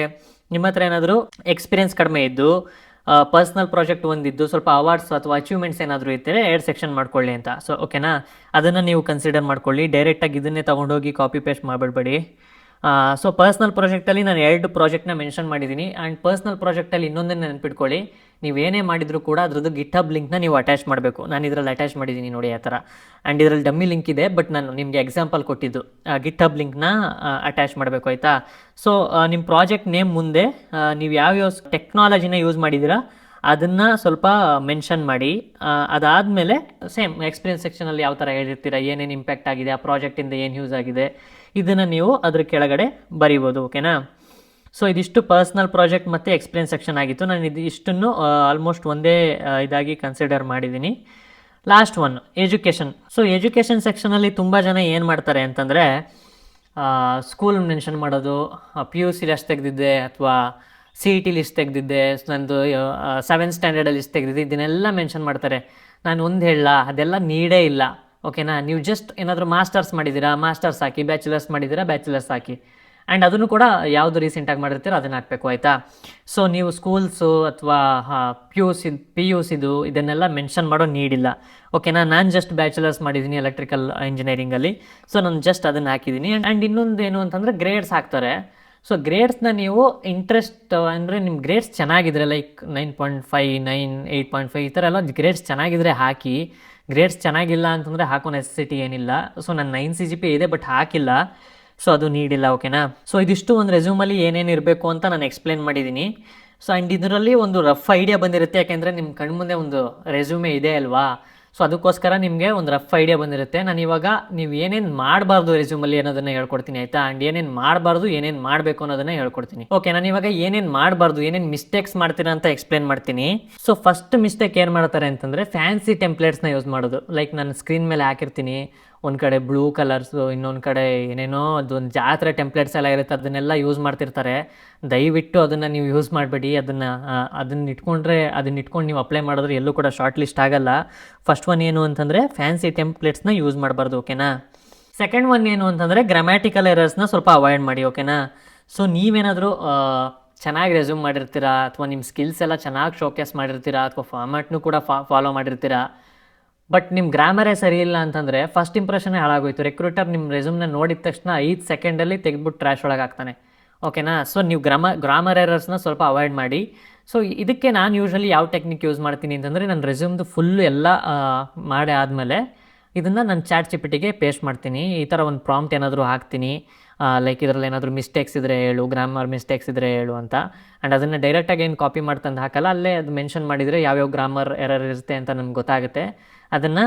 ನಿಮ್ಮ ಹತ್ರ ಏನಾದರೂ ಎಕ್ಸ್ಪೀರಿಯನ್ಸ್ ಕಡಿಮೆ ಇದ್ದು ಪರ್ಸ್ನಲ್ ಪ್ರಾಜೆಕ್ಟ್ ಒಂದಿದ್ದು ಸ್ವಲ್ಪ ಅವಾರ್ಡ್ಸ್ ಅಥವಾ ಅಚೀವ್ಮೆಂಟ್ಸ್ ಏನಾದರೂ ಇದ್ದರೆ 2 ಸೆಕ್ಷನ್ ಮಾಡ್ಕೊಳ್ಳಿ ಅಂತ. ಸೊ ಓಕೆನಾ, ಅದನ್ನು ನೀವು ಕನ್ಸಿಡರ್ ಮಾಡ್ಕೊಳ್ಳಿ. ಡೈರೆಕ್ಟಾಗಿ ಇದನ್ನೇ ತೊಗೊಂಡೋಗಿ ಕಾಪಿ ಪೇಸ್ಟ್ ಮಾಡಬೇಡಿ. ಸೊ ಪರ್ಸ್ನಲ್ ಪ್ರಾಜೆಕ್ಟಲ್ಲಿ ನಾನು 2 ಪ್ರಾಜೆಕ್ಟ್ನ ಮೆನ್ಷನ್ ಮಾಡಿದ್ದೀನಿ. ಆ್ಯಂಡ್ ಪರ್ಸ್ನಲ್ ಪ್ರಾಜೆಕ್ಟಲ್ಲಿ ಇನ್ನೊಂದನ್ನು ನೆನ್ಪಿಟ್ಕೊಳ್ಳಿ, ನೀವು ಏನೇ ಮಾಡಿದರೂ ಕೂಡ ಅದ್ರದ್ದು ಗಿಟ್ಹಬ್ ಲಿಂಕ್ನ ನೀವು ಅಟ್ಯಾಚ್ ಮಾಡಬೇಕು. ನಾನು ಇದರಲ್ಲಿ ಅಟ್ಯಾಚ್ ಮಾಡಿದ್ದೀನಿ ನೋಡಿ ಆ ಥರ. ಆ್ಯಂಡ್ ಇದರಲ್ಲಿ ಡಮ್ಮಿ ಲಿಂಕ್ ಇದೆ, ಬಟ್ ನಾನು ನಿಮಗೆ ಎಕ್ಸಾಂಪಲ್ ಕೊಟ್ಟಿದ್ದು ಗಿಟ್ಹಬ್ ಲಿಂಕ್ನ ಅಟ್ಯಾಚ್ ಮಾಡಬೇಕು ಆಯಿತಾ. ಸೊ ನಿಮ್ಮ ಪ್ರಾಜೆಕ್ಟ್ ನೇಮ್ ಮುಂದೆ ನೀವು ಯಾವ್ಯಾವ ಟೆಕ್ನಾಲಜಿನ ಯೂಸ್ ಮಾಡಿದ್ದೀರಾ ಅದನ್ನು ಸ್ವಲ್ಪ ಮೆನ್ಷನ್ ಮಾಡಿ. ಅದಾದಮೇಲೆ ಸೇಮ್ ಎಕ್ಸ್ಪೀರಿಯನ್ಸ್ ಸೆಕ್ಷನಲ್ಲಿ ಯಾವ ಥರ ಹೇಳಿರ್ತೀರ, ಏನೇನು ಇಂಪ್ಯಾಕ್ಟ್ ಆಗಿದೆ, ಆ ಪ್ರಾಜೆಕ್ಟಿಂದ ಏನು ಯೂಸ್ ಆಗಿದೆ, ಇದನ್ನು ನೀವು ಅದ್ರ ಕೆಳಗಡೆ ಬರಿಬೋದು. ಓಕೆನಾ. ಸೊ ಇದಿಷ್ಟು ಪರ್ಸ್ನಲ್ ಪ್ರಾಜೆಕ್ಟ್ ಮತ್ತು ಎಕ್ಸ್ಪೀರಿಯನ್ಸ್ ಸೆಕ್ಷನ್ ಆಗಿತ್ತು. ನಾನು ಇಷ್ಟನ್ನು ಆಲ್ಮೋಸ್ಟ್ ಒಂದೇ ಇದಾಗಿ ಕನ್ಸಿಡರ್ ಮಾಡಿದ್ದೀನಿ. Last one education. So education ಸೆಕ್ಷನಲ್ಲಿ ತುಂಬ ಜನ ಏನು ಮಾಡ್ತಾರೆ ಅಂತಂದರೆ ಸ್ಕೂಲ್ ಮೆನ್ಷನ್ ಮಾಡೋದು, PUC ಎಷ್ಟು ತೆಗೆದಿದ್ದೆ ಅಥವಾ CET ಲಿಸ್ಟ್ ತೆಗೆದಿದ್ದೆ, ನಂದು 7th ಸ್ಟ್ಯಾಂಡರ್ಡಲ್ಲಿ ಲಿಸ್ಟ್ ತೆಗೆದಿದ್ದೆ, ಇದನ್ನೆಲ್ಲ ಮೆನ್ಷನ್ ಮಾಡ್ತಾರೆ. ನಾನು ಒಂದು ಹೇಳಲ್ಲ, ಅದೆಲ್ಲ ನೀಡೇ ಇಲ್ಲ. ಓಕೆನಾ, ನೀವು ಜಸ್ಟ್ ಏನಾದರೂ ಮಾಸ್ಟರ್ಸ್ ಮಾಡಿದ್ದೀರಾ, ಮಾಸ್ಟರ್ಸ್ ಹಾಕಿ, ಬ್ಯಾಚುಲರ್ಸ್ ಮಾಡಿದ್ದೀರಾ, ಬ್ಯಾಚುಲರ್ಸ್ ಹಾಕಿ. ಆ್ಯಂಡ್ ಅದನ್ನು ಕೂಡ ಯಾವುದು ರೀಸೆಂಟಾಗಿ ಮಾಡಿರ್ತೀರೋ ಅದನ್ನು ಹಾಕಬೇಕು, ಆಯಿತಾ. ಸೊ ನೀವು ಸ್ಕೂಲ್ಸು ಅಥವಾ PUCದು ಇದನ್ನೆಲ್ಲ ಮೆನ್ಷನ್ ಮಾಡೋ ನೀಡಿಲ್ಲ. ಓಕೆನಾ, ನಾನು ಜಸ್ಟ್ ಬ್ಯಾಚುಲರ್ಸ್ ಮಾಡಿದ್ದೀನಿ ಎಲೆಕ್ಟ್ರಿಕಲ್ ಇಂಜಿನಿಯರಿಂಗಲ್ಲಿ, ಸೊ ನಾನು ಜಸ್ಟ್ ಅದನ್ನು ಹಾಕಿದ್ದೀನಿ. ಆ್ಯಂಡ್ ಇನ್ನೊಂದು ಏನು ಅಂತಂದರೆ ಗ್ರೇಡ್ಸ್ ಹಾಕ್ತಾರೆ. ಸೊ ಗ್ರೇಡ್ಸ್ನ ನೀವು ಇಂಟ್ರೆಸ್ಟ್ ಅಂದರೆ ನಿಮ್ಮ ಗ್ರೇಡ್ಸ್ ಚೆನ್ನಾಗಿದ್ರೆ, ಲೈಕ್ 9.5, 9, 8.5 ಈ ಥರ ಎಲ್ಲ ಗ್ರೇಡ್ಸ್ ಚೆನ್ನಾಗಿದ್ರೆ ಹಾಕಿ. ಗ್ರೇಡ್ಸ್ ಚೆನ್ನಾಗಿಲ್ಲ ಅಂತಂದರೆ ಹಾಕೋ ನೆಸೆಸಿಟಿ ಏನಿಲ್ಲ. ಸೊ ನನ್ನ 9 CGPA ಇದೆ, ಬಟ್ ಹಾಕಿಲ್ಲ, ಸೊ ಅದು ನೀಡಿಲ್ಲ. ಓಕೆನಾ, ಸೊ ಇದಿಷ್ಟು ಒಂದು ರೆಸ್ಯೂಮಲ್ಲಿ ಏನೇನು ಇರಬೇಕು ಅಂತ ನಾನು ಎಕ್ಸ್ಪ್ಲೇನ್ ಮಾಡಿದ್ದೀನಿ. ಸೊ ಆ್ಯಂಡ್ ಇದರಲ್ಲಿ ಒಂದು ರಫ್ ಐಡಿಯಾ ಬಂದಿರುತ್ತೆ, ಯಾಕೆಂದರೆ ನಿಮ್ಮ ಕಣ್ಮುಂದೆ ಒಂದು ರೆಸ್ಯೂಮೆ ಇದೆ ಅಲ್ವಾ. ಸೊ ಅದಕ್ಕೋಸ್ಕರ ನಿಮಗೆ ಒಂದು ರಫ್ ಐಡಿಯಾ ಬಂದಿರುತ್ತೆ. ನಾನು ಇವಾಗ ನೀವು ಏನೇನು ಮಾಡಬಾರ್ದು ರೆಸ್ಯೂಮಲ್ಲಿ ಅನ್ನೋದನ್ನು ಹೇಳ್ಕೊಡ್ತೀನಿ, ಆಯಿತಾ. ಆ್ಯಂಡ್ ಏನೇನು ಮಾಡಬಾರ್ದು, ಏನೇನು ಮಾಡಬೇಕು ಅನ್ನೋದನ್ನು ಹೇಳ್ಕೊಡ್ತೀನಿ. ಓಕೆ, ನಾನು ಇವಾಗ ಏನೇನು ಮಾಡಬಾರ್ದು, ಏನೇನು ಮಿಸ್ಟೇಕ್ಸ್ ಮಾಡ್ತೀರಾ ಅಂತ ಎಕ್ಸ್ಪ್ಲೇನ್ ಮಾಡ್ತೀನಿ. ಸೊ ಫಸ್ಟ್ ಮಿಸ್ಟೇಕ್ ಏನು ಮಾಡ್ತಾರೆ ಅಂತಂದರೆ ಫ್ಯಾನ್ಸಿ ಟೆಂಪ್ಲೇಟ್ಸ್ನ ಯೂಸ್ ಮಾಡೋದು. ಲೈಕ್ ನಾನು ಸ್ಕ್ರೀನ್ ಮೇಲೆ ಹಾಕಿರ್ತೀನಿ, ಒಂದು ಕಡೆ ಬ್ಲೂ ಕಲರ್ಸು, ಇನ್ನೊಂದು ಕಡೆ ಏನೇನೋ ಅದೊಂದು ಜಾತ್ರೆ ಟೆಂಪ್ಲೇಟ್ಸ್ ಎಲ್ಲ ಇರುತ್ತೆ, ಅದನ್ನೆಲ್ಲ ಯೂಸ್ ಮಾಡ್ತಿರ್ತಾರೆ. ದಯವಿಟ್ಟು ಅದನ್ನು ನೀವು ಯೂಸ್ ಮಾಡಬೇಡಿ. ಅದನ್ನು ಇಟ್ಕೊಂಡು ನೀವು ಅಪ್ಲೈ ಮಾಡಿದ್ರೆ ಎಲ್ಲೂ ಕೂಡ ಶಾರ್ಟ್ ಲಿಸ್ಟ್ ಆಗಲ್ಲ. ಫಸ್ಟ್ ಒನ್ ಏನು ಅಂತಂದರೆ ಫ್ಯಾನ್ಸಿ ಟೆಂಪ್ಲೇಟ್ಸ್ನ ಯೂಸ್ ಮಾಡಬಾರ್ದು. ಓಕೆನಾ. ಸೆಕೆಂಡ್ ಒನ್ ಏನು ಅಂತಂದರೆ ಗ್ರಾಮ್ಯಾಟಿಕಲ್ ಎರರ್ಸ್ನ ಸ್ವಲ್ಪ ಅವಾಯ್ಡ್ ಮಾಡಿ. ಓಕೆನಾ. ಸೊ ನೀವೇನಾದರೂ ಚೆನ್ನಾಗಿ ರೆಸ್ಯೂಮ್ ಮಾಡಿರ್ತೀರಾ, ಅಥವಾ ನಿಮ್ಮ ಸ್ಕಿಲ್ಸ್ ಎಲ್ಲ ಚೆನ್ನಾಗಿ ಶೋಕೇಸ್ ಮಾಡಿರ್ತೀರಾ, ಅಥವಾ ಫಾರ್ಮ್ಯಾಟ್ನೂ ಕೂಡ ಫಾಲೋ ಮಾಡಿರ್ತೀರಾ, ಬಟ್ ನಿಮ್ಮ ಗ್ರಾಮರೇ ಸರಿ ಇಲ್ಲ ಅಂತಂದರೆ ಫಸ್ಟ್ ಇಂಪ್ರೆಷನ್ನೇ ಹಾಳಾಗೋಯ್ತು. ರೆಕ್ರೂಟರ್ ನಿಮ್ಮ ರೆಸ್ಯೂಮ್ನ ನೋಡಿದ ತಕ್ಷಣ 5 ಸೆಕೆಂಡಲ್ಲಿ ತೆಗೆದ್ಬಿಟ್ಟು ಟ್ರ್ಯಾಶ್ ಒಳಗೆ ಹಾಕ್ತಾನೆ. ಓಕೆನಾ. ಸೊ ನೀವು ಗ್ರಾಮರ್ ಎರರ್ಸ್ನ ಸ್ವಲ್ಪ ಅವಾಯ್ಡ್ ಮಾಡಿ. ಸೊ ಇದಕ್ಕೆ ನಾನು ಯೂಶ್ವಲಿ ಯಾವ ಟೆಕ್ನಿಕ್ ಯೂಸ್ ಮಾಡ್ತೀನಿ ಅಂತಂದರೆ, ನನ್ನ ರೆಸ್ಯೂಮ್ದು ಫುಲ್ಲು ಎಲ್ಲ ಮಾಡಿ ಆದಮೇಲೆ ಇದನ್ನು ನಾನು ChatGPTಗೆ ಪೇಸ್ಟ್ ಮಾಡ್ತೀನಿ. ಈ ಥರ ಒಂದು ಪ್ರಾಂಪ್ಟ್ ಏನಾದರೂ ಹಾಕ್ತೀನಿ, ಲೈಕ್ ಇದರಲ್ಲಿ ಏನಾದರೂ ಮಿಸ್ಟೇಕ್ಸ್ ಇದ್ದರೆ ಹೇಳು, ಗ್ರಾಮರ್ ಮಿಸ್ಟೇಕ್ಸ್ ಇದ್ದರೆ ಹೇಳು ಅಂತ. ಆ್ಯಂಡ್ ಅದನ್ನು ಡೈರೆಕ್ಟಾಗಿ ಏನು ಕಾಪಿ ಮಾಡ್ತಂದು ಹಾಕಲ್ಲ, ಅಲ್ಲೇ ಅದು ಮೆನ್ಷನ್ ಮಾಡಿದರೆ ಯಾವ್ಯಾವ ಗ್ರಾಮರ್ ಎರರ್ ಇರುತ್ತೆ ಅಂತ ನನಗೆ ಗೊತ್ತಾಗುತ್ತೆ. ಅದನ್ನು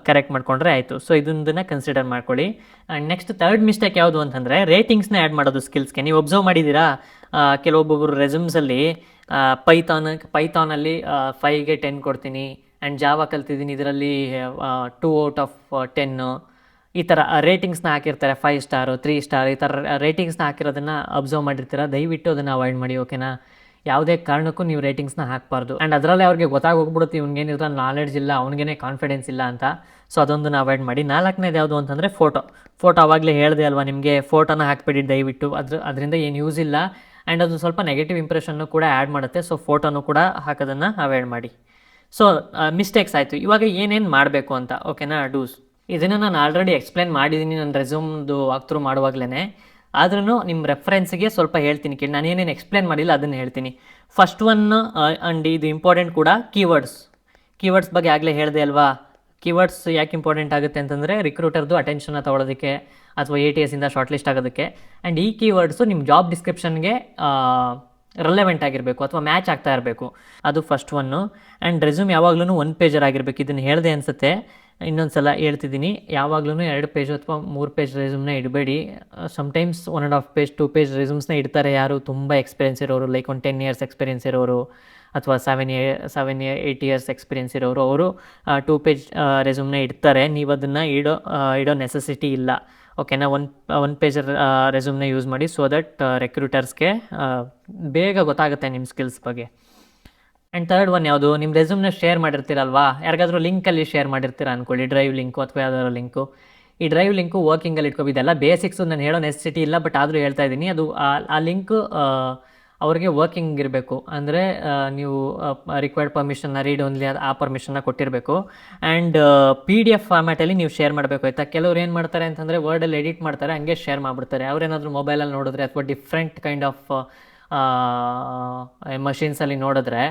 ಕರೆಕ್ಟ್ ಮಾಡಿಕೊಂಡ್ರೆ ಆಯಿತು. ಸೊ ಇದನ್ನು ಕನ್ಸಿಡರ್ ಮಾಡ್ಕೊಳ್ಳಿ. ಆ್ಯಂಡ್ ನೆಕ್ಸ್ಟ್ ಥರ್ಡ್ ಮಿಸ್ಟೇಕ್ ಯಾವುದು ಅಂತಂದರೆ ರೇಟಿಂಗ್ಸ್ನ ಆ್ಯಡ್ ಮಾಡೋದು ಸ್ಕಿಲ್ಸ್ಗೆ. ನೀವು ಒಬ್ಸರ್ವ್ ಮಾಡಿದ್ದೀರಾ, ಕೆಲವೊಬ್ಬೊಬ್ಬರು ರೆಸ್ಯೂಮ್ಸಲ್ಲಿ ಪೈಥಾನಲ್ಲಿ 5ಗೆ 10 ಕೊಡ್ತೀನಿ, ಆ್ಯಂಡ್ ಜಾವಾ ಕಲ್ತಿದ್ದೀನಿ ಇದರಲ್ಲಿ 2 ಔಟ್ ಆಫ್ 10 ಈ ಥರ ರೇಟಿಂಗ್ಸ್ನ ಹಾಕಿರ್ತಾರೆ. 5 ಸ್ಟಾರು, 3 ಸ್ಟಾರ್ ಈ ಥರ ರೇಟಿಂಗ್ಸ್ನ ಹಾಕಿರೋದನ್ನು ಅಬ್ಸರ್ವ್ ಮಾಡಿರ್ತೀರ. ದಯವಿಟ್ಟು ಅದನ್ನು ಅವಾಯ್ಡ್ ಮಾಡಿ. ಓಕೆನಾ. ಯಾವುದೇ ಕಾರಣಕ್ಕೂ ನೀವು ರೇಟಿಂಗ್ಸ್ನ ಹಾಕಬಾರ್ದು. ಆ್ಯಂಡ್ ಅದರಲ್ಲಿ ಅವ್ರಿಗೆ ಗೊತ್ತಾಗೋಗ್ಬಿಡುತ್ತೆ ಇವ್ನಿಗೇನಿದ್ರೆ ನಾಲೆಡ್ಜ್ ಇಲ್ಲ, ಅವ್ನಿಗೇನೆ ಕಾನ್ಫಿಡೆನ್ಸ್ ಇಲ್ಲ ಅಂತ. ಸೊ ಅದೊಂದನ್ನು ಅವಾಯ್ಡ್ ಮಾಡಿ. ನಾಲ್ಕನೇದು ಯಾವುದು ಅಂತಂದರೆ ಫೋಟೋ ಆವಾಗಲೇ ಹೇಳಿದೆ ಅಲ್ವಾ ನಿಮಗೆ, ಫೋಟೋನ ಹಾಕ್ಬಿಡಿ ದಯವಿಟ್ಟು. ಅದರಿಂದ ಏನು ಯೂಸ್ ಇಲ್ಲ. ಆ್ಯಂಡ್ ಅದು ಸ್ವಲ್ಪ ನೆಗೆಟಿವ್ ಇಂಪ್ರೆಷನ್ನು ಕೂಡ ಆ್ಯಡ್ ಮಾಡುತ್ತೆ. ಸೊ ಫೋಟೋನು ಕೂಡ ಹಾಕೋದನ್ನು ಅವಾಯ್ಡ್ ಮಾಡಿ. ಸೊ ಮಿಸ್ಟೇಕ್ಸ್ ಆಯಿತು. ಇವಾಗ ಏನೇನು ಮಾಡಬೇಕು ಅಂತ. ಓಕೆನಾ. ಡೂಸ್ ಇದನ್ನು ನಾನು ಆಲ್ರೆಡಿ ಎಕ್ಸ್ಪ್ಲೇನ್ ಮಾಡಿದ್ದೀನಿ ನನ್ನ ರೆಸ್ಯೂಮ್ದು ವಾಕ್ಥ್ರೂ ಮಾಡುವಾಗಲೇ. ಆದ್ರೂ ನಿಮ್ಮ ರೆಫರೆನ್ಸಿಗೆ ಸ್ವಲ್ಪ ಹೇಳ್ತೀನಿ ಕೇಳಿ. ನಾನು ಏನೇನು ಎಕ್ಸ್ಪ್ಲೇನ್ ಮಾಡಿಲ್ಲ ಅದನ್ನು ಹೇಳ್ತೀನಿ. ಫಸ್ಟ್ ಒನ್, ಆ್ಯಂಡ್ ಇದು ಇಂಪಾರ್ಟೆಂಟ್ ಕೂಡ, ಕೀವರ್ಡ್ಸ್ ಬಗ್ಗೆ ಆಗಲೇ ಹೇಳಿದೆ ಅಲ್ವಾ. ಕೀವರ್ಡ್ಸ್ ಯಾಕೆ ಇಂಪಾರ್ಟೆಂಟ್ ಆಗುತ್ತೆ ಅಂತಂದರೆ ರಿಕ್ರೂಟರ್ದು ಅಟೆನ್ಷನ್ನ ತೊಗೊಳೋದಕ್ಕೆ, ಅಥವಾ ATSಯಿಂದ ಶಾರ್ಟ್ ಲಿಸ್ಟ್ ಆಗೋದಕ್ಕೆ. ಆ್ಯಂಡ್ ಈ ಕೀವರ್ಡ್ಸು ನಿಮ್ಮ ಜಾಬ್ ಡಿಸ್ಕ್ರಿಪ್ಷನ್ಗೆ ರೆಲೆವೆಂಟ್ ಆಗಿರಬೇಕು, ಅಥವಾ ಮ್ಯಾಚ್ ಆಗ್ತಾ ಇರಬೇಕು. ಅದು ಫಸ್ಟ್ ಒನ್ನು. ಆ್ಯಂಡ್ ರೆಸ್ಯೂಮ್ ಯಾವಾಗಲೂ 1 ಪೇಜರ್ ಆಗಿರಬೇಕು. ಇದನ್ನು ಹೇಳಿದೆ ಅನಿಸುತ್ತೆ, ಇನ್ನೊಂದು ಸಲ ಹೇಳ್ತಿದ್ದೀನಿ. ಯಾವಾಗಲೂ 2 ಪೇಜ್ ಅಥವಾ 3 ಪೇಜ್ ರೆಸ್ಯೂಮ್ನ ಇಡಬೇಡಿ. ಸಮ್ಟೈಮ್ಸ್ 1.5 ಪೇಜ್ 2 ಪೇಜ್ ರೆಸ್ಯೂಮ್ಸ್ನ ಇಡ್ತಾರೆ ಯಾರು ತುಂಬ ಎಕ್ಸ್ಪೀರಿಯನ್ಸ್ ಇರೋರು, ಲೈಕ್ ಒಂದು 10 ಇಯರ್ಸ್ ಎಕ್ಸ್ಪೀರಿಯನ್ಸ್ ಇರೋರು, ಅಥವಾ 8 ಇಯರ್ಸ್ ಎಕ್ಸ್ಪೀರಿಯನ್ಸ್ ಇರೋರು, ಅವರು 2 ಪೇಜ್ ರೆಸ್ಯೂಮ್ನ ಇಡ್ತಾರೆ. ನೀವು ಅದನ್ನು ಇಡೋ ನೆಸೆಸಿಟಿ ಇಲ್ಲ. ಓಕೆನಾ. ಒನ್ ಪೇಜ್ ರೆಸ್ಯೂಮ್ನ ಯೂಸ್ ಮಾಡಿ, ಸೊ ದಟ್ ರೆಕ್ರೂಟರ್ಸ್ಗೆ ಬೇಗ ಗೊತ್ತಾಗುತ್ತೆ ನಿಮ್ಮ ಸ್ಕಿಲ್ಸ್ ಬಗ್ಗೆ. ಆ್ಯಂಡ್ ಥರ್ಡ್ ಒನ್ ಯಾವುದು, ನಿಮ್ಮ ರೆಸ್ಯೂಮ್ನ ಶೇರ್ ಮಾಡಿರ್ತೀರಲ್ವಾ, ಯಾರಿಗಾದ್ರೂ ಲಿಂಕಲ್ಲಿ ಶೇರ್ ಮಾಡಿರ್ತೀರ ಅಂದ್ಕೊಳ್ಳಿ, ಡ್ರೈವ್ ಲಿಂಕು ಅಥವಾ ಯಾವ್ದಾದ್ರು ಲಿಂಕು. ಈ ಡ್ರೈವ್ ಲಿಂಕು ವರ್ಕಿಂಗಲ್ಲಿ ಇಟ್ಕೋ. ಇದೆಲ್ಲ ಬೇಸಿಕ್ಸು, ನಾನು ಹೇಳೋ ನೆಸೆಸಿಟಿ ಇಲ್ಲ, ಬಟ್ ಆದರೂ ಹೇಳ್ತಾ ಇದ್ದೀನಿ. ಅದು ಆ ಲಿಂಕು ಅವ್ರಿಗೆ ವರ್ಕಿಂಗ್ ಇರಬೇಕು. ಅಂದರೆ ನೀವು ರಿಕ್ವೈರ್ಡ್ ಪರ್ಮಿಷನ್ನ ರೀಡ್ ಓನ್ಲಿ ಆ ಪರ್ಮಿಷನ್ನ ಕೊಟ್ಟಿರಬೇಕು. ಆ್ಯಂಡ್ PDF ಫಾರ್ಮ್ಯಾಟಲ್ಲಿ ನೀವು ಶೇರ್ ಮಾಡಬೇಕು, ಆಯಿತಾ. ಕೆಲವ್ರು ಏನು ಮಾಡ್ತಾರೆ ಅಂತಂದರೆ ವರ್ಡಲ್ಲಿ ಎಡಿಟ್ ಮಾಡ್ತಾರೆ, ಹಂಗೆ ಶೇರ್ ಮಾಡಿಬಿಡ್ತಾರೆ. ಅವ್ರೇನಾದರೂ ಮೊಬೈಲಲ್ಲಿ ನೋಡಿದ್ರೆ, ಅಥವಾ ಡಿಫ್ರೆಂಟ್ ಕೈಂಡ್ ಆಫ್ ಮಷೀನ್ಸಲ್ಲಿ ನೋಡಿದ್ರೆ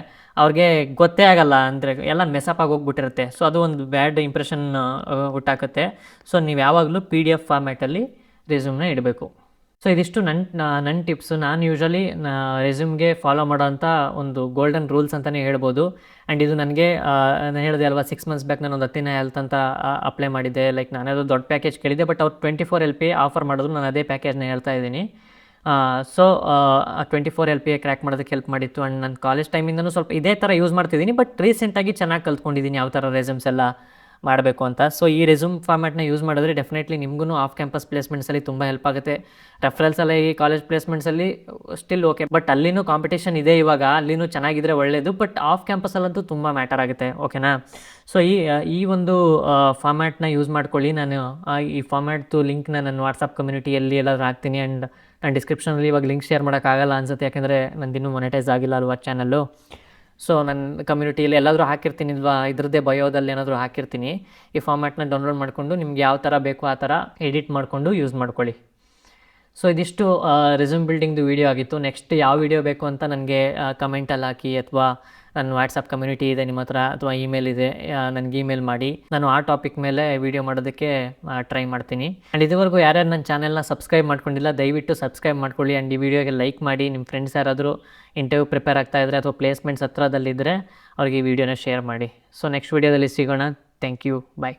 ಅವ್ರಿಗೆ ಗೊತ್ತೇ ಆಗಲ್ಲ, ಅಂದರೆ ಎಲ್ಲ ಮೆಸಪ್ ಆಗಿ ಹೋಗ್ಬಿಟ್ಟಿರುತ್ತೆ. ಸೊ ಅದು ಒಂದು ಬ್ಯಾಡ್ ಇಂಪ್ರೆಷನ್ ಹುಟ್ಟಾಕುತ್ತೆ. ಸೊ ನೀವು ಯಾವಾಗಲೂ PDF ಫಾರ್ಮ್ಯಾಟಲ್ಲಿ ರೆಸ್ಯೂಮ್ನ ಇಡಬೇಕು. ಸೊ ಇದಿಷ್ಟು ನನ್ನ ಟಿಪ್ಸು. ನಾನು ಯೂಶ್ವಲಿ ರೆಸ್ಯೂಮ್ಗೆ ಫಾಲೋ ಮಾಡೋಂಥ ಒಂದು ಗೋಲ್ಡನ್ ರೂಲ್ಸ್ ಅಂತಲೇ ಹೇಳ್ಬೋದು. ಆ್ಯಂಡ್ ಇದು ನನಗೆ ನಾನು ಹೇಳಿದೆ ಅಲ್ವಾ, 6 ಮಂತ್ಸ್ ಬ್ಯಾಕ್ ನಾನು ಒಂದು Athena Health ಅಂತ ಅಪ್ಲೈ ಮಾಡಿದ್ದೆ. ಲೈಕ್ ನಾನೇದೋ ದೊಡ್ಡ ಪ್ಯಾಕೇಜ್ ಕೇಳಿದ್ದೆ, ಬಟ್ ಅವ್ರು 24 LPA ಆಫರ್ ಮಾಡಿದ್ರು. ನಾನು ಅದೇ ಪ್ಯಾಕೇಜ್ನ ಹೇಳ್ತಾ ಇದ್ದೀನಿ. ಸೊ 24 LPA ಕ್ರ್ಯಾಕ್ ಮಾಡೋದಕ್ಕೆ ಹೆಲ್ಪ್ ಮಾಡಿತ್ತು. ಆ್ಯಂಡ್ ನನ್ನ ಕಾಲೇಜ್ ಟೈಮಿಂದನೂ ಸ್ವಲ್ಪ ಇದೇ ಥರ ಯೂಸ್ ಮಾಡ್ತಿದ್ದೀನಿ, ಬಟ್ ರೀಸೆಂಟಾಗಿ ಚೆನ್ನಾಗಿ ಕಲ್ತ್ಕೊಂಡಿದ್ದೀನಿ ಯಾವ ಥರ ರೆಸ್ಯೂಮ್ಸ್ ಎಲ್ಲ ಮಾಡಬೇಕು ಅಂತ. ಸೊ ಈ ರೆಸ್ಯೂಮ್ ಫಾರ್ಮ್ಯಾಟ್ನ ಯೂಸ್ ಮಾಡಿದ್ರೆ ಡೆಫಿನೆಟ್ಲಿ ನಿಮಗೂ ಆಫ್ ಕ್ಯಾಂಪಸ್ ಪ್ಲೇಸ್ಮೆಂಟ್ಸಲ್ಲಿ ತುಂಬ ಹೆಲ್ಪ್ ಆಗುತ್ತೆ. ರೆಫರೆನ್ಸಲ್ಲಿ ಈ ಕಾಲೇಜ್ ಪ್ಲೇಸ್ಮೆಂಟ್ಸಲ್ಲಿ ಸ್ಟಿಲ್ ಓಕೆ, ಬಟ್ ಅಲ್ಲಿನೂ ಕಾಂಪಿಟೇಷನ್ ಇದೆ ಇವಾಗ, ಅಲ್ಲಿನೂ ಚೆನ್ನಾಗಿದ್ರೆ ಒಳ್ಳೆಯದು, ಬಟ್ ಆಫ್ ಕ್ಯಾಂಪಸಲ್ಲಂತೂ ತುಂಬ ಮ್ಯಾಟರ್ ಆಗುತ್ತೆ. ಓಕೆನಾ? ಸೊ ಈ ಒಂದು ಫಾರ್ಮ್ಯಾಟ್ನ ಯೂಸ್ ಮಾಡ್ಕೊಳ್ಳಿ. ನಾನು ಈ ಫಾರ್ಮ್ಯಾಟ್ದು ಲಿಂಕ್ನ ನನ್ನ ವಾಟ್ಸಪ್ ಕಮ್ಯುನಿಟಿಯಲ್ಲಿ ಎಲ್ಲಾದರೂ ಹಾಕ್ತೀನಿ. ಆ್ಯಂಡ್ ನಾನು ಡಿಸ್ಕ್ರಿಪ್ಷನಲ್ಲಿ ಇವಾಗ ಲಿಂಕ್ ಶೇರ್ ಮಾಡೋಕ್ಕಾಗಲ್ಲ ಅನ್ಸುತ್ತೆ, ಯಾಕೆಂದರೆ ನಂದಿನ್ನೂ ಮೊನೆಟೈಸ್ ಆಗಿಲ್ಲ ಅಲ್ವಾ ಚಾನಲ್ಲು. ಸೊ ನನ್ನ ಕಮ್ಯುನಿಟಿಯಲ್ಲಿ ಎಲ್ಲಾದರೂ ಹಾಕಿರ್ತೀನಿ, ಇಲ್ವಾ ಇದ್ರದ್ದೇ ಬಯೋದಲ್ಲಿ ಏನಾದರೂ ಹಾಕಿರ್ತೀನಿ. ಈ ಫಾರ್ಮ್ಯಾಟ್ನ ಡೌನ್ಲೋಡ್ ಮಾಡಿಕೊಂಡು ನಿಮ್ಗೆ ಯಾವ ಥರ ಬೇಕೋ ಆ ಥರ ಎಡಿಟ್ ಮಾಡಿಕೊಂಡು ಯೂಸ್ ಮಾಡ್ಕೊಳ್ಳಿ. ಸೊ ಇದಿಷ್ಟು ರೆಸ್ಯೂಮ್ ಬಿಲ್ಡಿಂಗ್ದು ವೀಡಿಯೋ ಆಗಿತ್ತು. ನೆಕ್ಸ್ಟ್ ಯಾವ ವೀಡಿಯೋ ಬೇಕು ಅಂತ ನನಗೆ ಕಮೆಂಟಲ್ಲಿ ಹಾಕಿ, ಅಥವಾ ನನ್ನ ವಾಟ್ಸಪ್ ಕಮ್ಯುನಿಟಿ ಇದೆ ನಿಮ್ಮ ಹತ್ರ, ಅಥವಾ ಇಮೇಲ್ ಇದೆ, ನನಗೆ ಇಮೇಲ್ ಮಾಡಿ. ನಾನು ಆ ಟಾಪಿಕ್ ಮೇಲೆ ವೀಡಿಯೋ ಮಾಡೋದಕ್ಕೆ ಟ್ರೈ ಮಾಡ್ತೀನಿ. ಆ್ಯಂಡ್ ಇದುವರೆಗೂ ಯಾರ್ಯಾರು ನನ್ನ ಚಾನೆಲ್ನ ಸಬ್ಸ್ಕ್ರೈಬ್ ಮಾಡ್ಕೊಂಡಿಲ್ಲ ದಯವಿಟ್ಟು ಸಬ್ಸ್ಕ್ರೈಬ್ ಮಾಡ್ಕೊಳ್ಳಿ. ಆ್ಯಂಡ್ ಈ ವಿಡಿಯೋಗೆ ಲೈಕ್ ಮಾಡಿ. ನಿಮ್ಮ ಫ್ರೆಂಡ್ಸ್ ಯಾರಾದರೂ ಇಂಟರ್ವ್ಯೂ ಪ್ರಿಪೇರ್ ಆಗ್ತಾಯಿದ್ರೆ ಅಥವಾ ಪ್ಲೇಸ್ಮೆಂಟ್ಸ್ ಹತ್ರದಲ್ಲಿದ್ದರೆ ಅವ್ರಿಗೆ ಈ ವಿಡಿಯೋನ ಶೇರ್ ಮಾಡಿ. ಸೊ ನೆಕ್ಸ್ಟ್ ವೀಡಿಯೋದಲ್ಲಿ ಸಿಗೋಣ. Thank you. ಬಾಯ್.